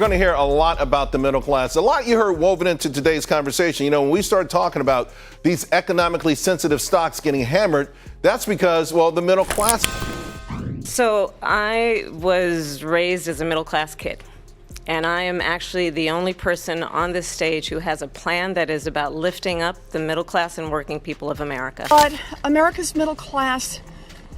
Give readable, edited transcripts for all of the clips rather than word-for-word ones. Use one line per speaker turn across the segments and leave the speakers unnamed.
We're going to hear a lot about the middle class. A lot you heard woven into today's conversation. You know, when we start talking about these economically sensitive stocks getting hammered, that's because, well, the middle class.
So I was raised as a middle class kid. And I am actually the only person on this stage who has a plan that is about lifting up the middle class and working people of America.
But America's middle class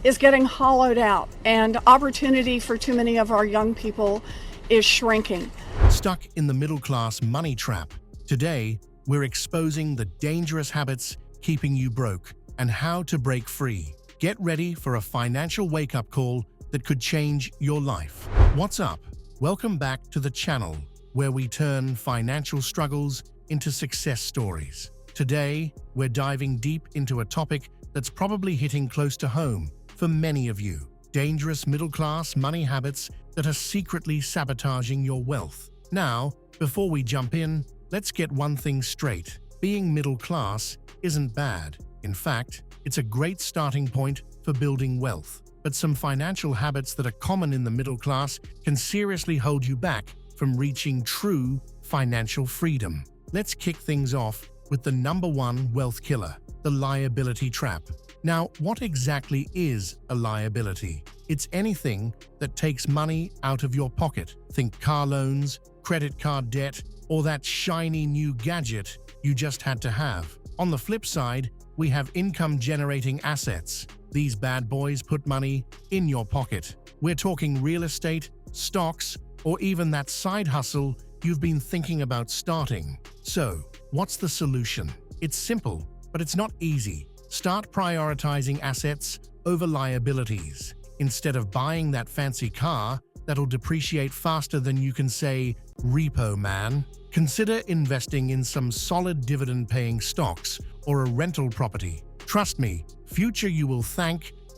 is getting hollowed out, and opportunity for too many of our young people is shrinking.
Stuck in the middle-class money trap. Today, we're exposing the dangerous habits keeping you broke and how to break free. Get ready for a financial wake-up call that could change your life. What's up? Welcome back to the channel where we turn financial struggles into success stories. Today, we're diving deep into a topic that's probably hitting close to home for many of you. Dangerous middle-class money habits that are secretly sabotaging your wealth. Now, before we jump in, let's get one thing straight. Being middle class isn't bad. In fact, it's a great starting point for building wealth. But some financial habits that are common in the middle class can seriously hold you back from reaching true financial freedom. Let's kick things off with the #1 wealth killer, the liability trap. Now, what exactly is a liability? It's anything that takes money out of your pocket. Think car loans, credit card debt, or that shiny new gadget you just had to have. On the flip side, we have income-generating assets. These bad boys put money in your pocket. We're talking real estate, stocks, or even that side hustle you've been thinking about starting. So, what's the solution? It's simple, but it's not easy. Start prioritizing assets over liabilities. Instead of buying that fancy car that'll depreciate faster than you can say, "Repo man," consider investing in some solid dividend-paying stocks or a rental property. Trust me, future you will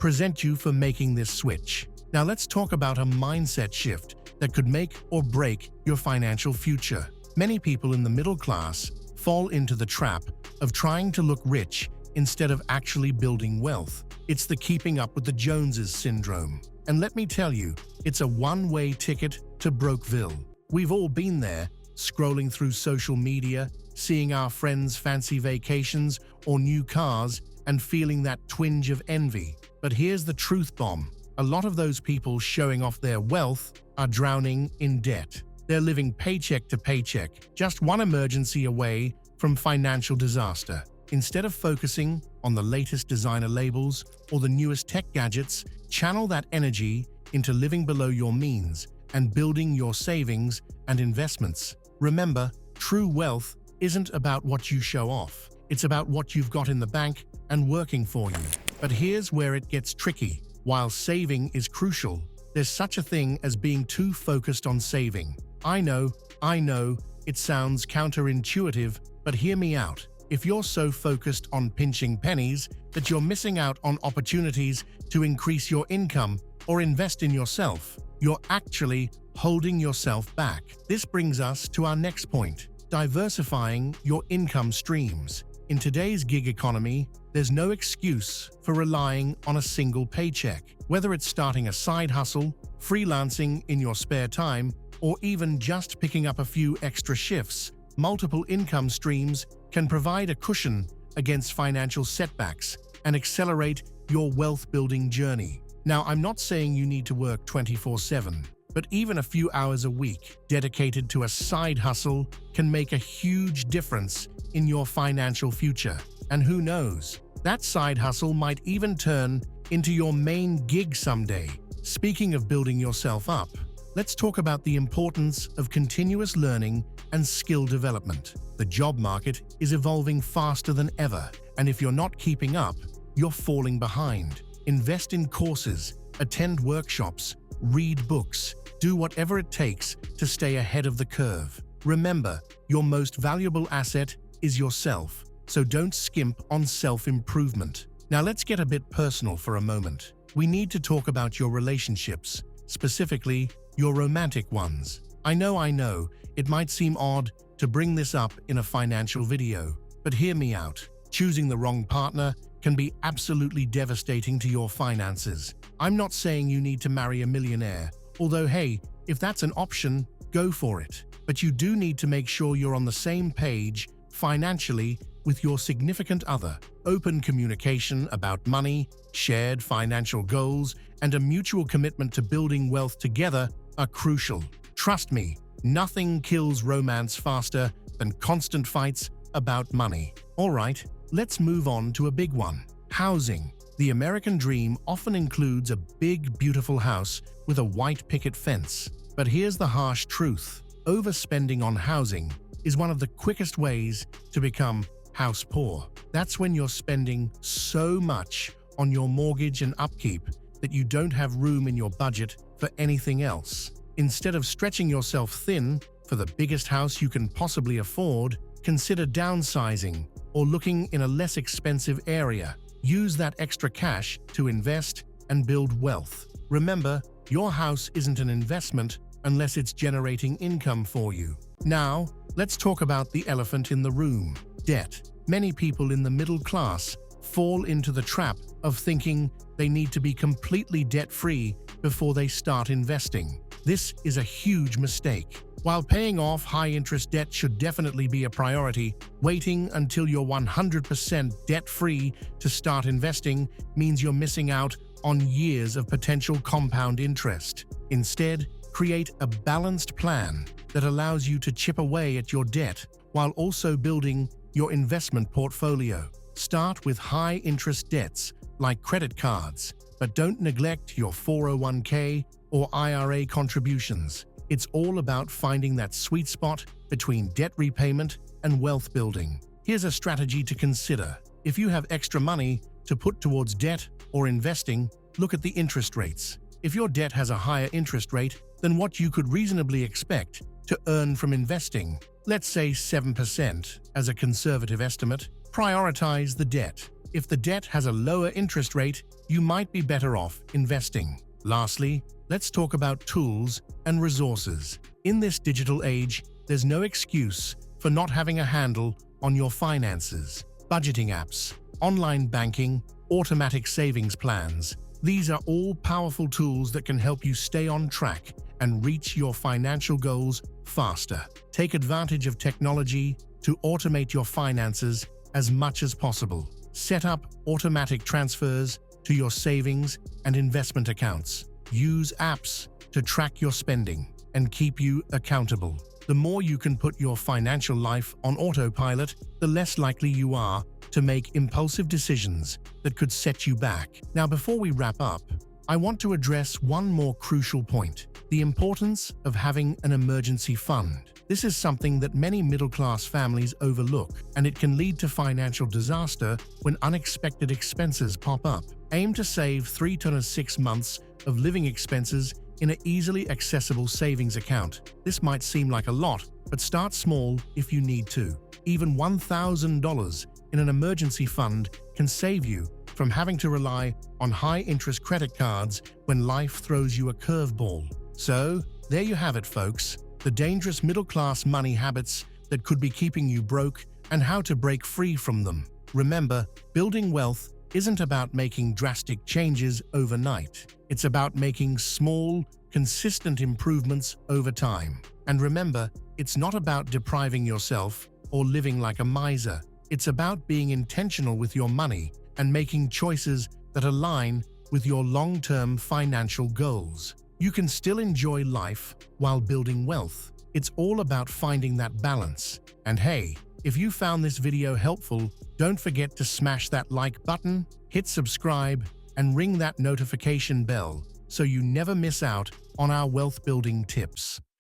present you for making this switch. Now let's talk about a mindset shift that could make or break your financial future. Many people in the middle class fall into the trap of trying to look rich instead of actually building wealth. It's the keeping up with the Joneses syndrome. And let me tell you, it's a one-way ticket to Brokeville. We've all been there, scrolling through social media, seeing our friends' fancy vacations or new cars, and feeling that twinge of envy. But here's the truth bomb. A lot of those people showing off their wealth are drowning in debt. They're living paycheck to paycheck, just one emergency away from financial disaster. Instead of focusing on the latest designer labels or the newest tech gadgets, channel that energy into living below your means and building your savings and investments. Remember, true wealth isn't about what you show off. It's about what you've got in the bank and working for you. But here's where it gets tricky. While saving is crucial, there's such a thing as being too focused on saving. I know, it sounds counterintuitive, but hear me out. If you're so focused on pinching pennies that you're missing out on opportunities to increase your income or invest in yourself, you're actually holding yourself back. This brings us to our next point, diversifying your income streams. In today's gig economy, there's no excuse for relying on a single paycheck. Whether it's starting a side hustle, freelancing in your spare time, or even just picking up a few extra shifts, multiple income streams can provide a cushion against financial setbacks and accelerate your wealth-building journey. Now, I'm not saying you need to work 24/7, but even a few hours a week dedicated to a side hustle can make a huge difference in your financial future. And who knows, that side hustle might even turn into your main gig someday. Speaking of building yourself up, let's talk about the importance of continuous learning and skill development. The job market is evolving faster than ever, and if you're not keeping up, you're falling behind. Invest in courses, attend workshops, read books, do whatever it takes to stay ahead of the curve. Remember, your most valuable asset is yourself, so don't skimp on self-improvement. Now let's get a bit personal for a moment. We need to talk about your relationships, specifically your romantic ones. I know, it might seem odd to bring this up in a financial video, but hear me out. Choosing the wrong partner can be absolutely devastating to your finances. I'm not saying you need to marry a millionaire, although hey, if that's an option, go for it. But you do need to make sure you're on the same page financially with your significant other. Open communication about money, shared financial goals, and a mutual commitment to building wealth together are crucial. Trust me, nothing kills romance faster than constant fights about money. All right, let's move on to a big one. Housing. The American dream often includes a big, beautiful house with a white picket fence. But here's the harsh truth. Overspending on housing is one of the quickest ways to become house poor. That's when you're spending so much on your mortgage and upkeep that you don't have room in your budget for anything else. Instead of stretching yourself thin for the biggest house you can possibly afford, consider downsizing or looking in a less expensive area. Use that extra cash to invest and build wealth. Remember, your house isn't an investment unless it's generating income for you. Now, let's talk about the elephant in the room: debt. Many people in the middle class fall into the trap of thinking they need to be completely debt-free before they start investing. This is a huge mistake. While paying off high-interest debt should definitely be a priority, waiting until you're 100% debt-free to start investing means you're missing out on years of potential compound interest. Instead, create a balanced plan that allows you to chip away at your debt while also building your investment portfolio. Start with high-interest debts like credit cards, but don't neglect your 401k or IRA contributions. It's all about finding that sweet spot between debt repayment and wealth building. Here's a strategy to consider. If you have extra money to put towards debt or investing, look at the interest rates. If your debt has a higher interest rate than what you could reasonably expect to earn from investing, let's say 7% as a conservative estimate, prioritize the debt. If the debt has a lower interest rate, you might be better off investing. Lastly, let's talk about tools and resources. In this digital age, there's no excuse for not having a handle on your finances. Budgeting apps, online banking, automatic savings plans. These are all powerful tools that can help you stay on track and reach your financial goals faster. Take advantage of technology to automate your finances as much as possible. Set up automatic transfers to your savings and investment accounts. Use apps to track your spending and keep you accountable. The more you can put your financial life on autopilot, the less likely you are to make impulsive decisions that could set you back. Now, before we wrap up, I want to address one more crucial point: the importance of having an emergency fund. This is something that many middle-class families overlook, and it can lead to financial disaster when unexpected expenses pop up. Aim to save 3 to 6 months of living expenses in an easily accessible savings account. This might seem like a lot, but start small if you need to. Even $1,000 in an emergency fund can save you from having to rely on high-interest credit cards when life throws you a curveball. So, there you have it, folks. The dangerous middle-class money habits that could be keeping you broke and how to break free from them. Remember, building wealth isn't about making drastic changes overnight. It's about making small, consistent improvements over time. And remember, it's not about depriving yourself or living like a miser. It's about being intentional with your money and making choices that align with your long-term financial goals. You can still enjoy life while building wealth. It's all about finding that balance. And hey, if you found this video helpful, don't forget to smash that like button, hit subscribe, and ring that notification bell so you never miss out on our wealth building tips.